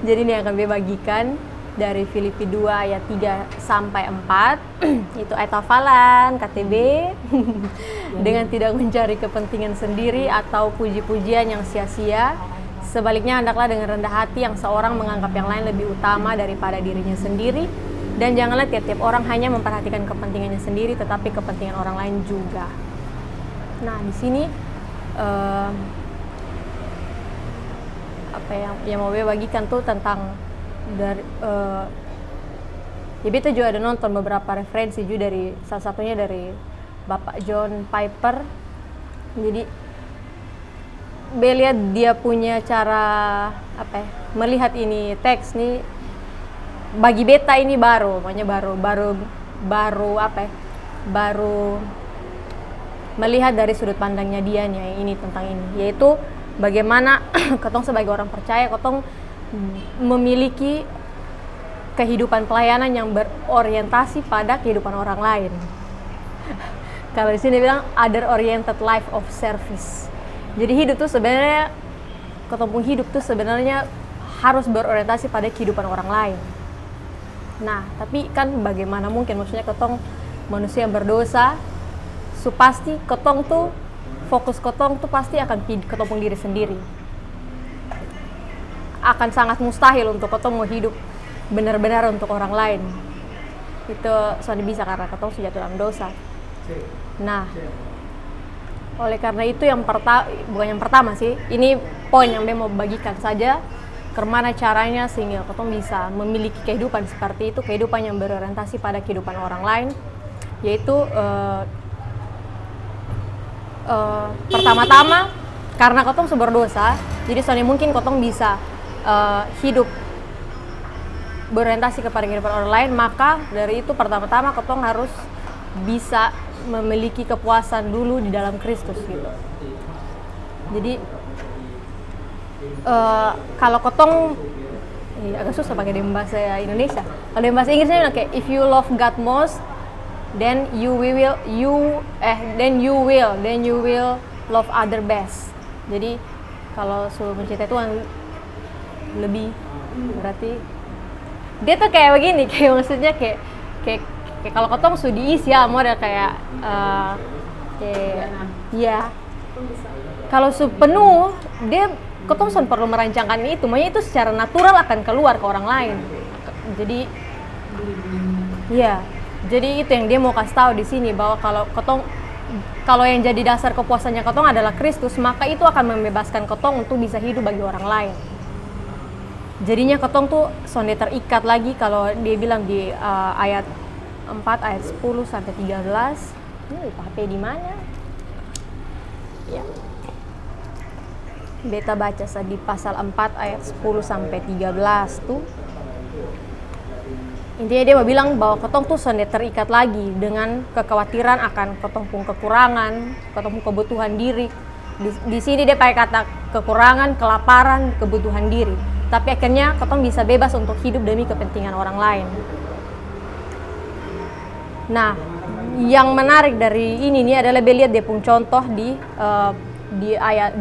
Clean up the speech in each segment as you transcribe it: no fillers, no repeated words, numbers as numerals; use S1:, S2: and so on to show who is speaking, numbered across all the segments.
S1: Jadi ini akan dia bagikan dari Filipi 2 ayat 3 sampai 4. Itu ayat hafalan KTB. Dengan tidak mencari kepentingan sendiri atau puji-pujian yang sia-sia. Sebaliknya hendaklah dengan rendah hati yang seorang menganggap yang lain lebih utama daripada dirinya sendiri. Dan janganlah tiap-tiap orang hanya memperhatikan kepentingannya sendiri, tetapi kepentingan orang lain juga. Nah, di sini apa yang mau bagikan tuh tentang dari ya beta juga ada nonton beberapa referensi juga dari salah satunya dari Bapak John Piper. Jadi lihat dia punya cara melihat ini teks nih, bagi beta ini baru melihat dari sudut pandangnya dia nih ini tentang ini, yaitu bagaimana ketong sebagai orang percaya ketong memiliki kehidupan pelayanan yang berorientasi pada kehidupan orang lain. Kalau di sini bilang other oriented life of service. Jadi hidup tuh sebenarnya hidup tuh sebenarnya harus berorientasi pada kehidupan orang lain. Nah, tapi kan bagaimana mungkin, maksudnya ketong manusia yang berdosa, pasti ketong tuh fokus ketong tuh pasti akan ketong pun diri sendiri. Akan sangat mustahil untuk ketong mau hidup benar-benar untuk orang lain. Itu soalnya bisa karena ketong sudah dalam dosa. Nah, oleh karena itu bukan yang pertama sih, ini poin yang mau bagikan saja, kemana caranya sehingga ketong bisa memiliki kehidupan seperti itu, kehidupan yang berorientasi pada kehidupan orang lain, yaitu pertama-tama karena ketong berdosa, jadi soalnya mungkin ketong bisa hidup berorientasi kepada kehidupan orang lain, maka dari itu pertama-tama ketong harus bisa memiliki kepuasan dulu di dalam Kristus gitu. Jadi kalau ketong agak susah pakai di bahasa Indonesia. Kalau di bahasa Inggrisnya kayak if you love God most, then you will love other best. Jadi kalau mencintai Tuhan lebih, berarti dia tuh kayak begini, kayak maksudnya kayak kalau ketong diisi ya model kayak ya kalau penuh dia ketong perlu merancangkan itu, makanya itu secara natural akan keluar ke orang lain. Jadi ya, jadi itu yang dia mau kasih tahu di sini, bahwa kalau yang jadi dasar kepuasannya ketong adalah Kristus, maka itu akan membebaskan ketong untuk bisa hidup bagi orang lain. Jadinya ketong tuh sonde terikat lagi, kalau dia bilang di ayat 4 ayat 10 sampai 13. Ini HP di mana? Ya. Beta baca di pasal 4 ayat 10 sampai 13 tuh. Intinya dia mau bilang bahwa ketong tuh sonde terikat lagi dengan kekhawatiran akan ketong pun kekurangan, ketong pun kebutuhan diri. Di sini dia pakai kata kekurangan, kelaparan, kebutuhan diri. Tapi akhirnya ketong bisa bebas untuk hidup demi kepentingan orang lain. Nah, yang menarik dari ini nih adalah lihat dia pun contoh di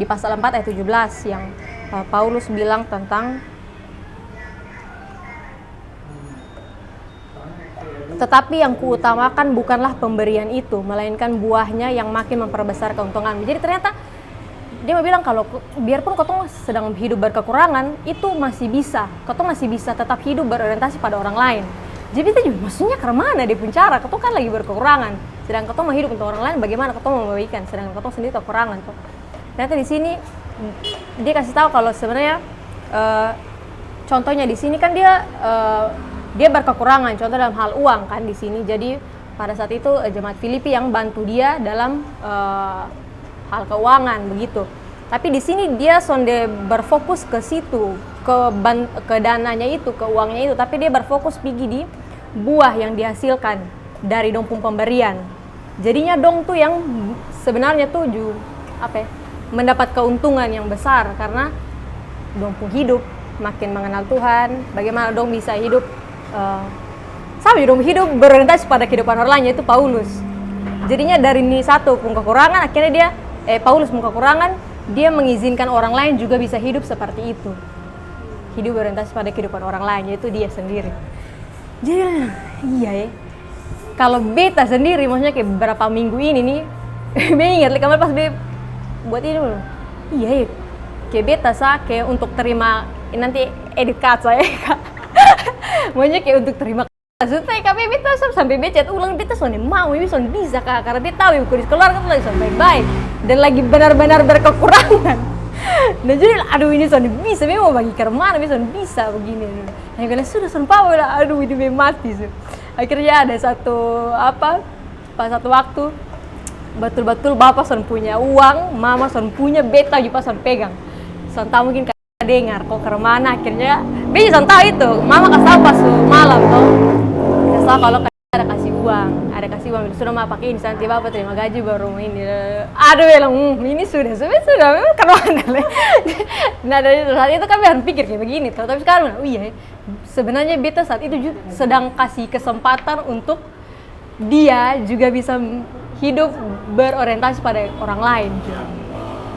S1: pasal 4 ayat 17 yang Paulus bilang tentang tetapi yang kuutamakan bukanlah pemberian itu, melainkan buahnya yang makin memperbesar keuntungan. Jadi ternyata dia mau bilang kalau biarpun ketong sedang hidup berkekurangan, itu masih bisa, ketong masih bisa tetap hidup berorientasi pada orang lain. Jadi itu juga maksudnya kemana dia pun cara, ketong kan lagi berkekurangan, sedang ketong mau hidup untuk orang lain, bagaimana ketong mau memberikan, sedang ketong sendiri kekurangan tuh. Ternyata di sini dia kasih tahu kalau sebenarnya contohnya di sini kan dia berkekurangan, contoh dalam hal uang kan di sini. Jadi pada saat itu jemaat Filipi yang bantu dia dalam hal keuangan begitu. Tapi di sini dia sonde berfokus ke situ, ke dananya itu, ke uangnya itu, tapi dia berfokus pergi di buah yang dihasilkan dari dompung pemberian. Jadinya dong tuh yang sebenarnya tuh mendapat keuntungan yang besar karena dompung hidup makin mengenal Tuhan, bagaimana dong bisa hidup sama dong hidup berorientasi pada kehidupan orang lain, yaitu Paulus. Jadinya dari ini satu pun kekurangan, akhirnya dia Paulus pun kekurangan, dia mengizinkan orang lain juga bisa hidup seperti itu. hidup berorientasi pada kehidupan orang lain, yaitu dia sendiri. Jadi iya ya, kalau beta sendiri maksudnya kayak beberapa minggu ini nih beta ingat kemarin pas beta buat ini dulu, iya ya, kayak beta kayak untuk terima nanti edit kaca ya kak. Maksudnya kayak untuk terima maksudnya kami beta sampai becet ulang, beta soalnya mau ini soalnya bisa kak, karena beta tahu yang kondisi keluarga tuh lagi soalnya baik-baik dan lagi benar-benar berkekurangan. Nah jadi aduh ini soalnya bisa, memang mau bagi kemana, bisa begini. Nah yang bilang sudah sumpah udah, aduh ini memang mati sih. Akhirnya ada pas satu waktu betul-betul bapak son punya uang, mama son punya, beta juga son pegang. Son tahu mungkin dengar kok ke mana, akhirnya beta son tahu itu, mama kasih tahu pas malam tuh. Kasih tahu kalau ada kasih uang, sudah mau pakai ini, nanti bapak terima gaji baru ini. Aduh bilang, ini sudah memang keren. Nah dari saat itu kami harus pikir kayak begini, tapi sekarang, oh iya, sebenarnya beta saat itu juga sedang kasih kesempatan untuk dia juga bisa hidup berorientasi pada orang lain.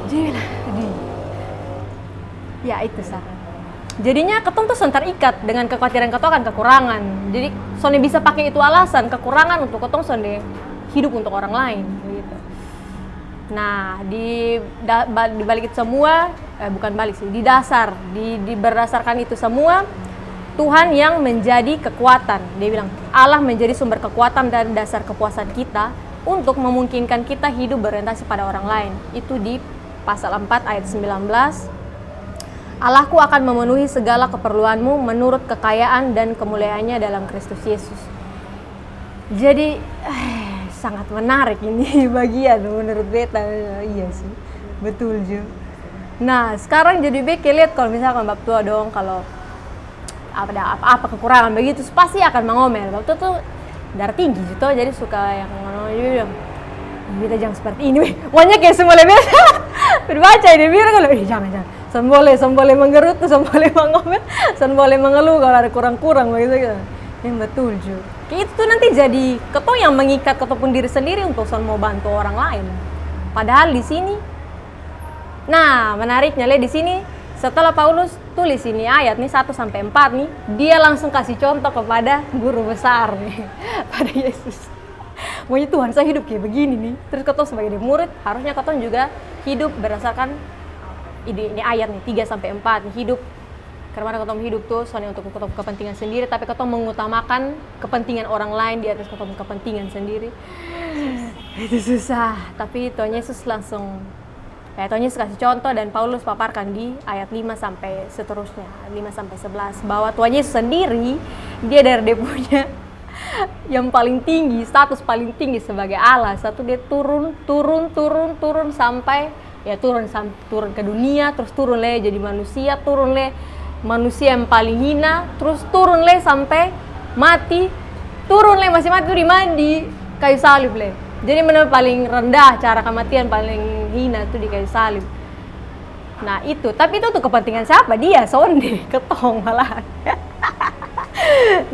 S1: Jadi, ya itu jadinya ketong tuh terikat dengan kekhawatiran ketong akan kekurangan. Jadi Sony bisa pakai itu alasan kekurangan untuk ketong Sony hidup untuk orang lain gitu. Nah, di balik itu semua bukan balik sih, berdasarkan itu semua Tuhan yang menjadi kekuatan. Dia bilang Allah menjadi sumber kekuatan dan dasar kepuasan kita untuk memungkinkan kita hidup berorientasi pada orang lain. Itu di pasal 4 ayat 19. Allahku akan memenuhi segala keperluanmu menurut kekayaan dan kemuliaannya dalam Kristus Yesus. Jadi sangat menarik ini bagian menurut beta. Iya sih, betul juga. Nah sekarang jadi beta lihat kalau misalkan bab tua dong, kalau ada apa kekurangan begitu pasti akan mengomel. Bab tua tuh darah tinggi gitu, jadi suka yang bilang beta jangan seperti ini. Pokoknya kayak semua lebih berbaca ini bilang kalau jangan. San boleh menggerutu, san boleh mengomel, san boleh mengeluh kalau ada kurang-kurang begitu. Yang betul juga. Kayak itu tuh nanti jadi ketong yang mengikat ataupun diri sendiri untuk san mau bantu orang lain. Padahal di sini, nah menariknya lihat di sini setelah Paulus tulis ini ayat nih 1-4 nih, dia langsung kasih contoh kepada guru besar nih, pada Yesus. Maunya Tuhan saya hidup kayak begini nih. Terus ketong sebagai murid harusnya ketong juga hidup berdasarkan ini ayat nih 3-4 hidup karena ketong hidup tuh soalnya untuk kepentingan sendiri, tapi ketong mengutamakan kepentingan orang lain di atas ketong kepentingan sendiri. Itu susah, tapi Tuhan Yesus langsung Tuhan Yesus kasih contoh dan Paulus paparkan di ayat 5 sampai seterusnya 5-11 bahwa Tuhan Yesus sendiri dia dari dia punya yang paling tinggi, status paling tinggi sebagai Allah, satu dia turun sampai ya turun ke dunia, terus turun le jadi manusia, turun le manusia yang paling hina, terus turun le sampai mati, turun le masih mati tuh di kayu salib le. Jadi benar paling rendah cara kematian paling hina tuh di kayu salib. Nah itu, tapi itu tuh kepentingan siapa? Dia sonde ketong malahan.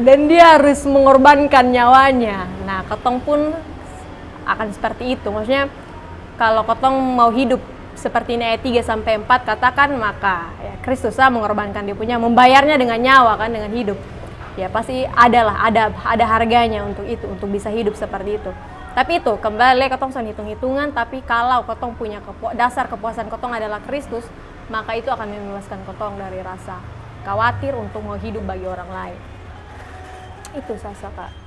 S1: Dan dia harus mengorbankan nyawanya. Nah ketong pun akan seperti itu. Maksudnya kalau ketong mau hidup seperti ini ayat 3-4 katakan, maka ya Kristus mengorbankan dia punya, membayarnya dengan nyawa kan, dengan hidup. Ya pasti ada harganya untuk itu, untuk bisa hidup seperti itu. Tapi itu kembali ketong son hitung-hitungan, tapi kalau ketong punya dasar kepuasan ketong adalah Kristus, maka itu akan membebaskan ketong dari rasa khawatir untuk mau hidup bagi orang lain. Itu Sasa Kak.